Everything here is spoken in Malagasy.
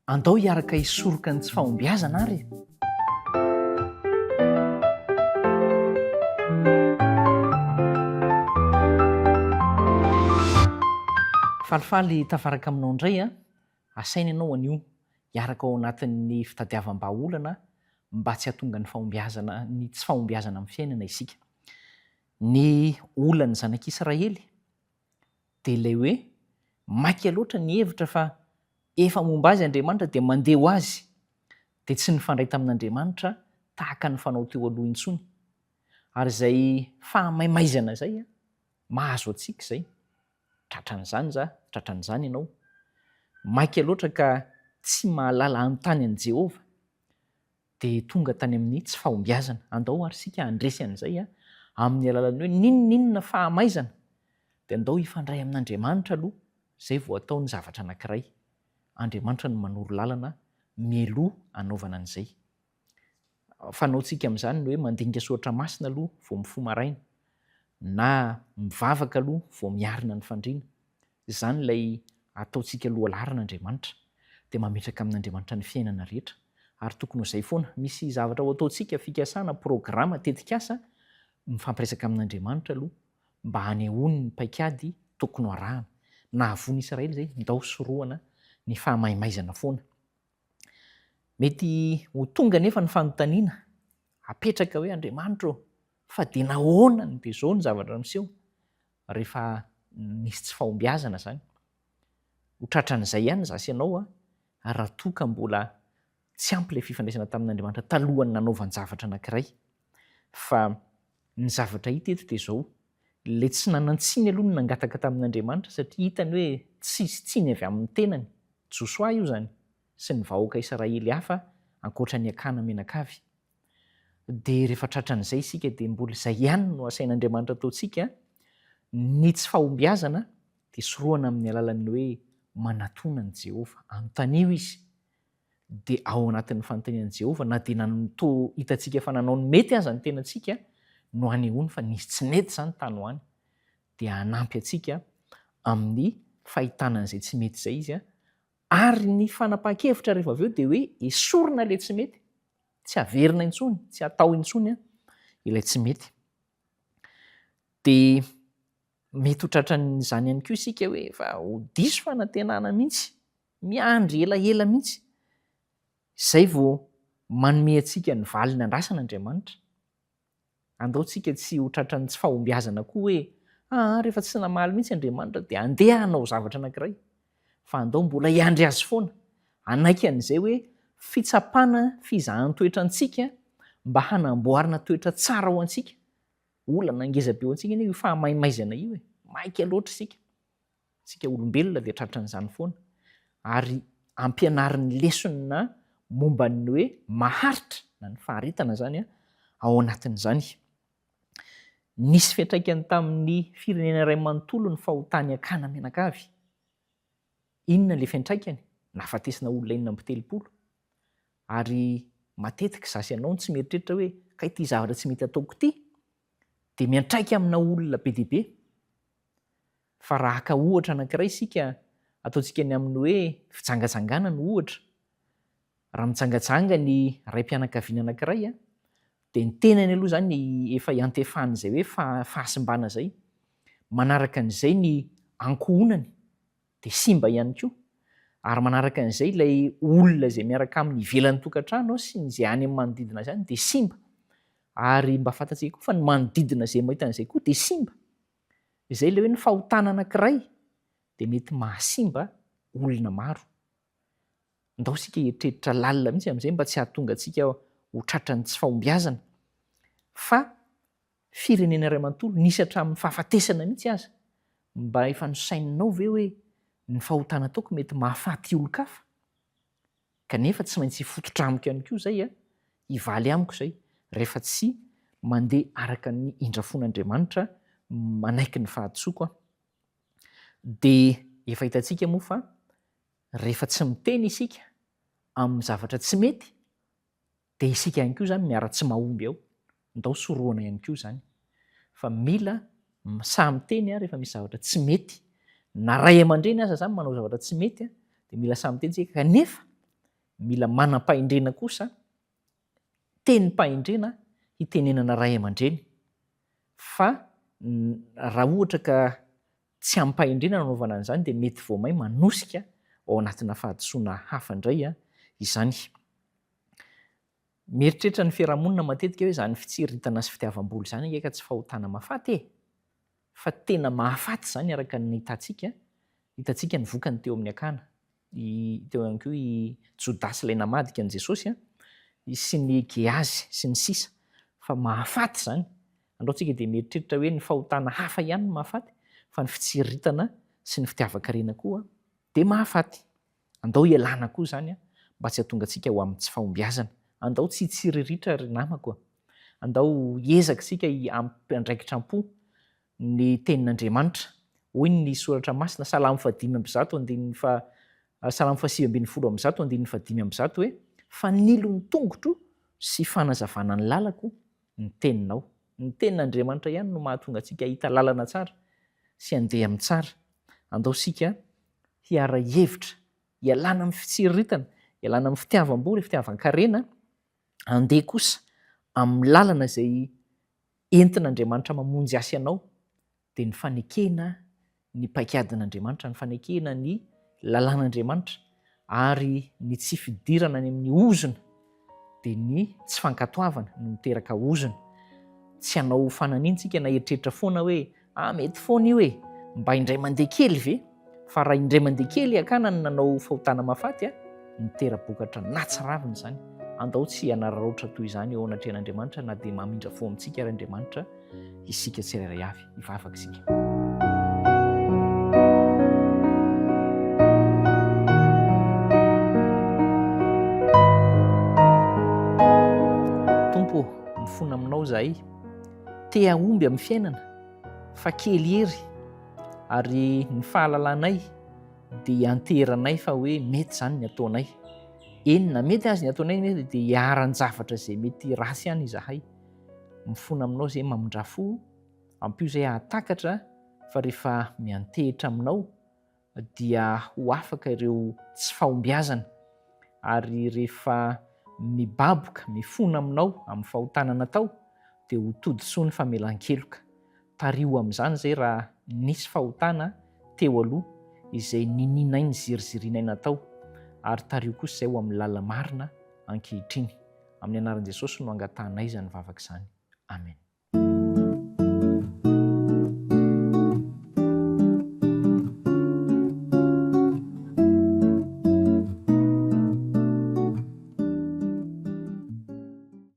Andao hiaraka hisoroka ny tsy fahombiazana ary. Falifaly tafaraka aminao indray asaina ianao anio hiaraka ao anatin'ny fitadiavam-baolana mba tsy hahatonga ny fahombiazana, ny tsy fahombiazana amin'ny fiainana isika. Ny olan'ny zanak'Israely dia ilay hoe maika loatra ny hevitra fa efa momba azy Andriamanitra dia mandeha ho azy, dia tsy nifandray tamin'Andriamanitra tahaka ny fanao teo aloha intsony. Ary izay fahamaimaizana izay mahazo antsika izay. Tratran'izany tratran'izany ianao. Maika loatra ka tsy mahalala anontany an'i Jehovah dia tonga tany amin'ny tsy fahombiazana. Andao ary isika handresy an'izay amin'ny alalan'ny hoe n'inona fahamaizana dia andao hifandray amin'Andriamanitra aloha, izay vao atao ny zavatra anankiray. Andriamanitra no manoro lalana mialoha anaovana an'izay. Fanaontsika amin'izany ny hoe mandinika soratra masina aloha vao mifoha maraina, na mivavaka aloha vao miarina ny fandriana. Izany ilay ataontsika aloha larin'Andriamanitra dia mametraka amin'Andriamanitra ny fiainana rehetra. Ary tokony ho izay foana, misy zavatra ho ataontsika fikasana programa tetikasa mifampiresaka amin'Andriamanitra aloha mba hanehoany ny paikady tokony ho arahana. Nahavon'i Israely izay ndao sorohana ny fahamaimaizana foana. Mety ho tonga nefa ny fanontaniana, apetraka hoe Andriamanitra fa dia nahoana ny dia izao ny zavatra miseho rehefa nisy tsy fahombiazana izany. Ho tratran'izay ihany zasy ianao raha toa ka mbola tsy ampy ilay fifandraisana tamin'Andriamanitra talohany nanaovany zavatra anankiray. Fa ny zavatra hita eto dia izao, ilay tsy nanantsiny aloha ny nangataka tamin'Andriamanitra satria hitany hoe tsisy tsiny avy amin'ny tenany, Josoa io izany, sy ny vahoaka Israely hafa ankoatra ny akana menakavy. Dia rehefa tratran'izay isika dia mbola izay ihany no asain'Andriamanitra ataontsika, ny tsy fahombiazana dia sorohana amin'ny alalan'ny hoe manatona ny Jehovah. Anontanio izy dia ao anatin'ny fanontanian'i Jehovah, na dia toa hitantsika fa nanao ny mety aza ny tenantsika no hanehoany fa nisy tsy mety izany tany ho any, dia hanampy antsika amin'ny fahitana an'izay tsy mety izay izy. Ary ny fanapahan-kevitra rehefa avy eo dia hoe esorina ilay tsy mety, tsy averina intsony, tsy atao intsony ilay tsy mety. Dia mety ho tratran'izany ihany koa isika hoe efa ho diso fanantenana mihitsy, miandry elaela mihitsy, izay vao manome antsika ny valiny andrasan'Andriamanitra. Andaontsika tsy ho tratran'ny tsy fahombiazana koa hoe rehefa tsy namaly mihitsy Andriamanitra dia andeha hanao zavatra anankiray. Fa andao mbola hiandry azy foana, anaiky an'izay hoe fitsapana fizahan-toetra antsika mba hanamboarana toetra tsara ho antsika. Olana ngeza-be ho antsika io fahamaimaizana io maika loatra isika. Isika olombelona dia tratran'izany foana. Ary ampianarin'ny lesona momba ny hoe maharitra na ny faharetana izany ao anatin'izany. Nisy fiantraikany tamin'ny firenena iray manontolo ny fahotany akana menakavy. Inona ilay fiantraikany? Nahafatesina olona 400. Ary matetika zasy ianao tsy mieritreritra hoe ka ity zavatra tsy mety ataoko ity dia miantraika amina olona be dia be. Fa raha ka ohatra anankiray isika ataontsika ny amin'ny hoe fijangajangana no ohatra. Raha mijangajanga ny raim-pianakaviana anankiray dia ny tenany aloha izany efa iantefany izay hoe fahasimbana izay. Manaraka an'izay ny ankohonany dia simba ihany koa. Ary manaraka an'izay ilay olona izay miaraka amin'ny ivelan'ny tokantrano sy ny izay any amin'ny manodidina azy dia simba. Ary mba fantatsika koa fa ny manodidina izay mahita an'izay koa dia simba. Izay ilay hoe ny fahotana anankiray dia mety mahasimba olona maro. Andao isika hieritreritra lalina mihitsy amin'izay mba tsy hahatonga antsika ho tratran'ny tsy fahombiazana. Fa firenena iray manontolo nisy hatramin'ny fahafatesana mihitsy aza mba efa nosainao ve hoe ny fahotana ataoko mety mahafaty olon-kafa. Kanefa tsy maintsy hifototra amiko ihany koa izay hivaly amiko izay rehefa tsy mandeha araka ny indrafon'Andriamanitra manaiky ny fahadisoako. Dia efa hitantsika moa fa rehefa tsy miteny isika amin'ny zavatra tsy mety dia isika ihany koa izany miara-tsy mahomby ao. Andao sorohana ihany koa izany. Fa mila samy teny rehefa misy zavatra tsy mety. Na ray aman-dreny aza izany manao zavatra tsy mety dia mila samy teny isika kanefa mila manam-pahendrena kosa, tenim-pahendrena hitenenana ray aman-dreny. Fa raha ohatra ka tsy ampy-pahendrena nanaovana an'izany dia mety voamay manosika ao anatina fahadisoana hafa indray izany. Mieritreritra ny fiarahamonina matetika hoe izany fitsiritana sy fitiavam-boly izany eka tsy fahotana mahafaty fa tena mahafaty izany araka ny hitantsika ny vokany teo amin'ny akana. Teo ihany koa i Jodasy ilay namadika an'i Jesosy sy ny Geazy sy ny sisa, fa mahafaty izany. Andaontsika dia mieritreritra hoe ny fahotana hafa ihany no mahafaty, fa ny fitsiritana sy ny fitiavan-karena koa dia mahafaty. Andao ialana koa izany mba tsy hahatonga antsika ho amin'ny tsy fahombiazana. Andao tsy hitsiriritra ry namako. Andao hiezaka isika andraikitram-po ny tenin'Andriamanitra. Hoy ny soratra masina Salamo 5:7-5:5 hoe fa nilo ny tongotro sy fanazavana ny lalako ny teninao. Ny tenin'Andriamanitra ihany no mahatonga antsika hita lalana tsara sy handeha amin'ny tsara. Andao sika hiara-hevitra, hialana amin'ny fitsiritana, hialana amin'ny fitiavam-boly, fitiavan-karena, andeha kosa amin'ny lalana izay entin'Andriamanitra mamonjy asy anao, dia ny fanekena ny paikadin'Andriamanitra, ny fanekena ny lalàn'Andriamanitra, ary ny tsy fidirana any amin'ny ozona dia ny tsy fankatoavana no miteraka ozona. Tsy hanao fananiantsika na eritreritra foana hoe mety foana io mba indray mandeha kely ve? Fa raha indray mandeha kely akana no nanao fahotana mahafaty mitera-bokatra natsaravina izany. Andao tsy hanararaotra toy izany eo anatrehan'Andriamanitra, na dia mamindra fo amintsika ary Andriamanitra isika tsirairay avy hivavaka isika. Tompo, mifono aminao izahay, te ahomby amin'ny fiainana fa kely ery, ary ny fahalalànay dia anteranay fa hoe mety izany ny ataonay. Eny na mety azy ny ataonay mety dia hiaran-javatra izay mety rasy ihany izahay. Mifono aminao izay mamindra fo, ampio izay hahatakatra fa rehefa miantehitra aminao dia ho afaka ireo tsy fahombiazana, ary rehefa mibaboka mifono aminao amin'ny fahotana natao dia ho todisoa ny famelan-keloka. Tario amin'izany izay raha nisy fahotana teo aloha izay nininay ny zirizirianay natao, ary tario kosa izay ho amin'ny lala marina ankehitriny. Amin'ny anaran'i Jesosy no angatanay izany vavaka izany. Amen.